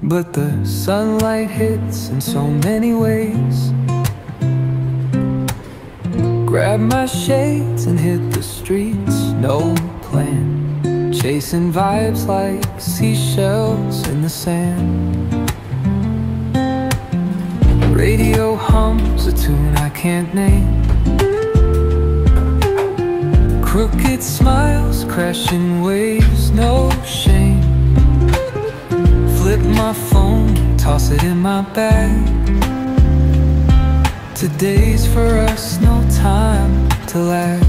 but the sunlight hits in so many ways. Grab my shades and hit the streets, no plan. Chasing vibes like seashells in the sand. Radio hums a tune I can't name. Crooked smiles, crashing waves, no shame. Flip my phone, toss it in my bag. Today's for us, no time to lag.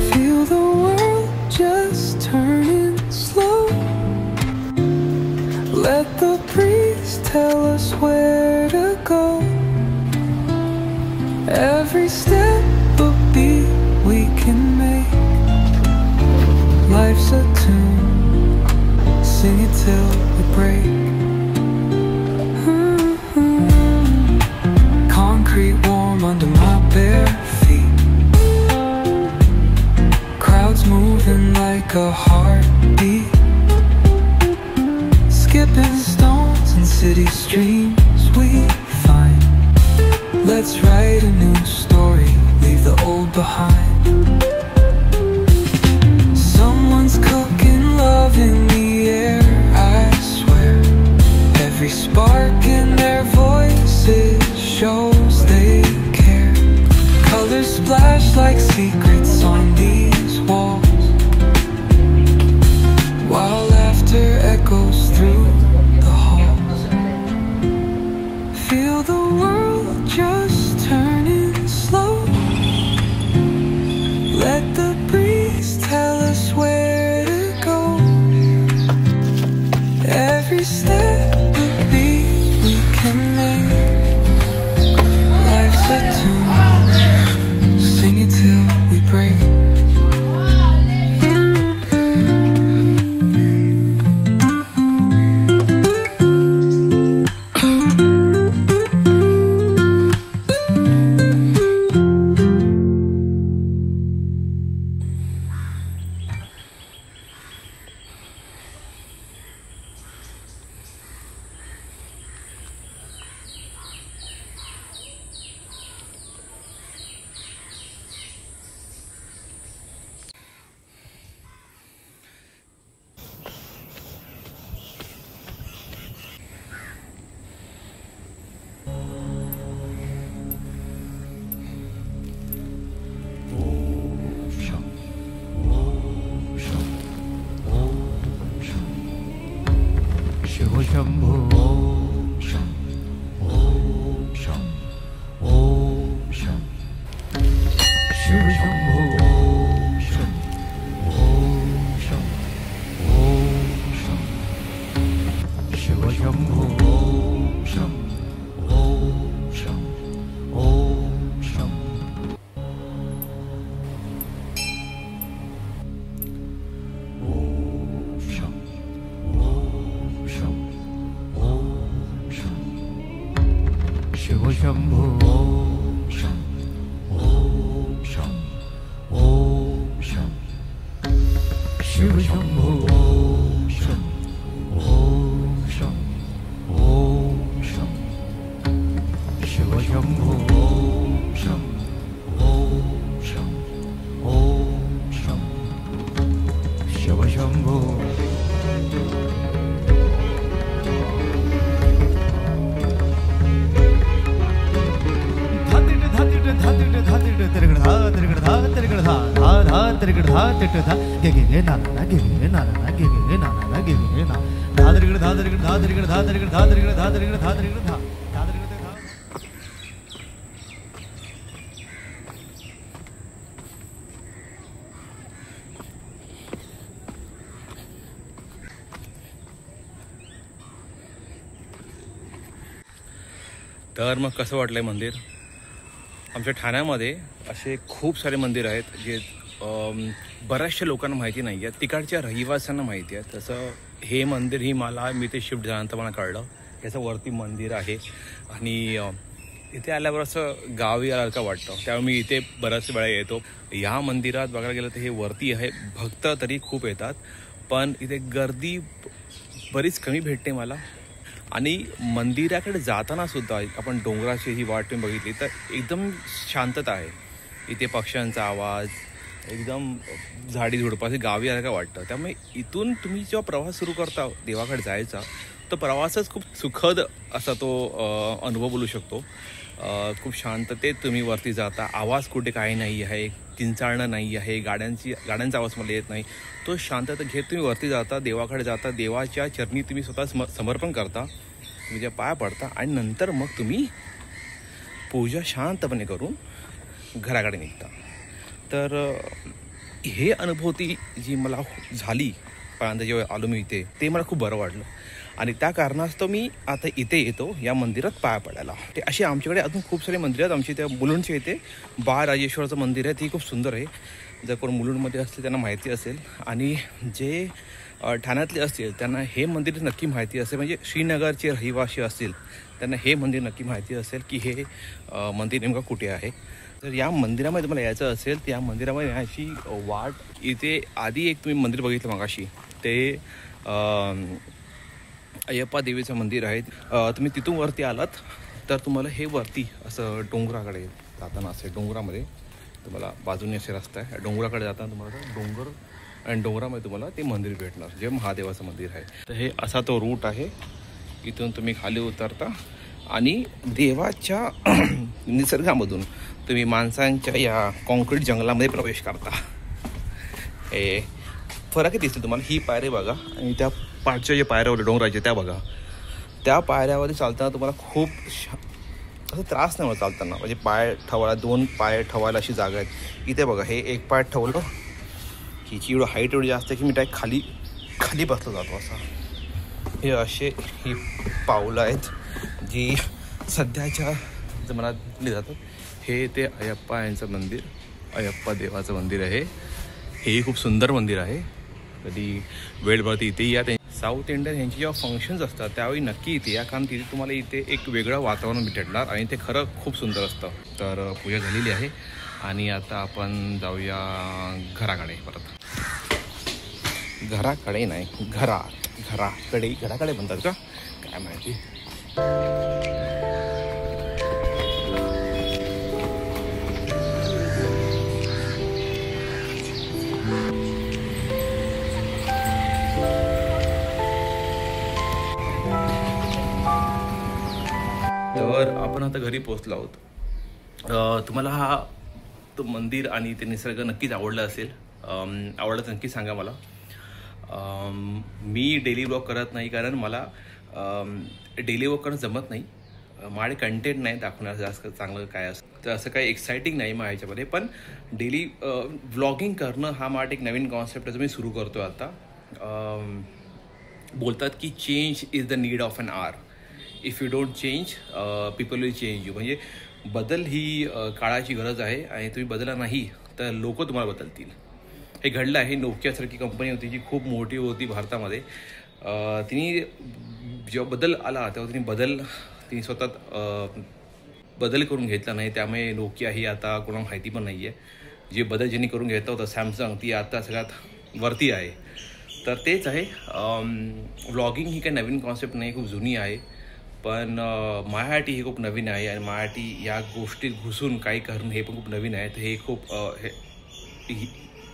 Feel the world just turning slow. Let the breeze tell us where to go. Every step a beat we can make. Life's a tune, sing it till we break. Concrete warm under my bare feet. Crowds moving like a heartbeat. Skipping stones in city streams we find. Let's write a new story, leave the old behind. Someone's cooking love in the air, I swear. Every spark in their voices shows they care. Colors splash like secrets on these walls, while laughter echoes through the halls. Feel the world just turning slow. Let the breeze tell us where to go. Every step a beat we can make. Life's a tune, sing it till we break. तर मग कसं वाटलंय मंदिर? आमच्या ठाण्यामध्ये असे खूप सारे मंदिर आहेत जे बऱ्याचशा लोकांना माहिती नाही आहेत, तिकडच्या रहिवाशांना माहिती आहे. तसं हे मंदिर मी ते शिफ्ट झाल्यानंतर मला कळलं. याचं वरती मंदिर आहे आणि इथे आल्यावर असं गावी आल्यासारखं वाटतं. त्यामुळे मी इथे बऱ्याच वेळा येतो. या मंदिरात बघायला गेलं तर हे वरती आहे, भक्त तरी खूप येतात. पण इथे गर्दी बरीच कमी भेटते मला. आणि मंदिराकडे जाताना सुद्धा आपण डोंगराची ही वाट बघितली तर एकदम शांतता आहे. इथे पक्ष्यांचा आवाज, एकदम झाडी झुडपाची गावी आलं का वाटतं. त्यामुळे इथून तुम्ही जेव्हा प्रवास सुरू करता देवाकडे जायचा, तो प्रवासच खूप सुखद असा तो अनुभव बोलू शकतो. खूप शांततेत तुम्ही वरती जाता. आवाज कुठे काही नाही आहे, किंचाळणं नाही आहे, गाड्यांचा आवाज मला येत नाही. तो शांतता घेत तुम्ही वरती जाता, देवाकडे जाता, देवाच्या चरणी तुम्ही स्वतः समर्पण करता, तुमच्या पाया पडता आणि नंतर मग तुम्ही पूजा शांतपणे करून घराकडे निघता. तर हे अनुभूती जी मला झाली पहिल्यांदा जेव्हा आलो मी इथे, ते मला खूप बरं वाटलं. आणि त्या कारणास्तव मी आता इथे येतो या मंदिरात पाया पडायला. ते असे आमच्याकडे अजून खूप सारे मंदिर आहेत. आमच्या त्या मुलुंडच्या इथे बाळराजेश्वराचं मंदिर आहे, ते खूप सुंदर आहे. जर कोण मुलुंडमध्ये असतील त्यांना माहिती असेल. आणि जे ठाण्यातले असतील त्यांना हे मंदिर नक्की माहिती असेल. म्हणजे श्रीनगरचे रहिवासी असतील त्यांना हे मंदिर नक्की माहिती असेल की हे मंदिर नेमकं कुठे आहे. तर या मंदिरामध्ये तुम्हाला यायचं असेल तर या मंदिरामध्ये यायची वाट इथे आधी एक तुम्ही मंदिर बघितलं मगाशी, ते अय्यप्पा देवीचं मंदिर आहे. तुम्ही तिथून वरती आलात तर तुम्हाला हे वरती असं डोंगराकडे जाताना असे डोंगरामध्ये तुम्हाला बाजूने असे रस्ता आहे. डोंगराकडे जाताना तुम्हाला डोंगर आणि डोंगरामध्ये तुम्हाला ते मंदिर भेटणार, जे महादेवाचं मंदिर आहे. तर हे असा तो रूट आहे. इथून तुम्ही खाली उतरता आणि देवाच्या निसर्गामधून तुम्ही माणसांच्या या कॉन्क्रीट जंगलामध्ये प्रवेश करता. हे फरक दिसतील तुम्हाला. ही पायरी बघा आणि त्या पाठच्या जे पायऱ्यावर डोंगराचे त्या बघा. त्या पायऱ्यावरती चालताना तुम्हाला खूप असं त्रास नाही होत चालताना. म्हणजे पाय ठेवायला, 2 पाय ठेवायला अशी जागा आहे. इथे बघा, हे एक पाय ठेवलं, हिची एवढं हाईट एवढी जास्त आहे की मी डायरेक्ट खाली बसलो जातो असा. हे असे ही पावलं आहेत जी सध्याच्या जमान्यात दिली जातात. हे ते अय्यप्पा यांचं मंदिर, अय्यप्पा देवाचं मंदिर आहे. हे खूप सुंदर मंदिर आहे. कधी वेळ पडते इथे या. साऊथ इंडियन यांची जेव्हा फंक्शन्स असतात त्यावेळी नक्की इथे या, कारण तिथे तुम्हाला इथे एक वेगळं वातावरण भेटणार आणि ते खरं खूप सुंदर असतं. तर पूजा झालेली आहे आणि आता आपण जाऊया घराकडे. परत घराकडे नाही, घराकडे म्हणतात का काय माहिती. तर आपण आता घरी पोहोचलो आहोत. तुम्हाला हा तो मंदिर आणि ते निसर्ग नक्कीच आवडला असेल. आवडलं तर नक्की सांगा मला. मी डेली ब्लॉग करत नाही कारण मला डेली ब्लॉग करणं जमत नाही. माझे कंटेंट नाही दाखवणार जास्त चांगलं काय असतं, तर असं काही एक्साइटिंग नाही माझ्या ह्याच्यामध्ये. पण डेली व्लॉगिंग करणं हा माझा एक नवीन कॉन्सेप्ट आहे, मी सुरू करतो आता. बोलतात की change is the need of an hour. If you don't change people will change you. म्हणजे बदल ही काळाची गरज आहे आणि तुम्ही बदला नाही तर लोक तुम्हाला बदलतील. हे घडलं आहे. नोकियासारखी कंपनी होती जी खूप मोठी होती भारतामध्ये. तिने जेव्हा बदल आला तेव्हा तिने स्वतः बदल करून घेतला नाही. त्यामुळे नोकिया ही आता कोणाला माहिती पण नाही आहे. जे बदल ज्यांनी करून घेतला होता सॅमसंग, ती आता सगळ्यात वरती आहे. तर तेच आहे. व्लॉगिंग ही काही नवीन कॉन्सेप्ट नाही, खूप जुनी आहे. पण माझ्यासाठी हे खूप नवीन आहे आणि माझ्यासाठी या गोष्टीत घुसून काही करणं हे पण खूप नवीन आहे. तर हे खूप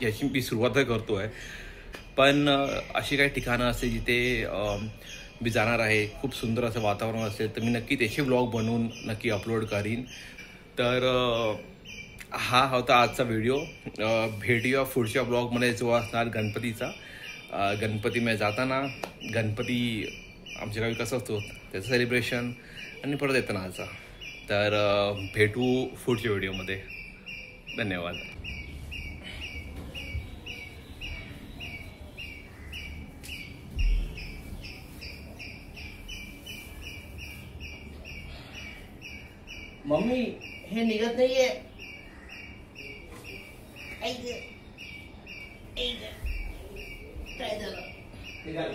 याची मी सुरुवात करतो आहे. पण अशी काही ठिकाणं असतील जिथे मी जाणार आहे, खूप सुंदर असं वातावरण असेल तर मी नक्की त्याचे व्लॉग बनवून नक्की अपलोड करीन. तर हा होता आजचा व्हिडिओ. भेटूया पुढच्या ब्लॉगमध्ये जो असणार गणपतीचा. गणपतीमध्ये जाताना गणपती आमच्या गावी कसं असतो त्याचं सेलिब्रेशन आणि परत येतानाचा. तर भेटू पुढच्या व्हिडिओमध्ये. धन्यवाद. मम्मी हे निघत नाहीये. काय झालं? निघालं.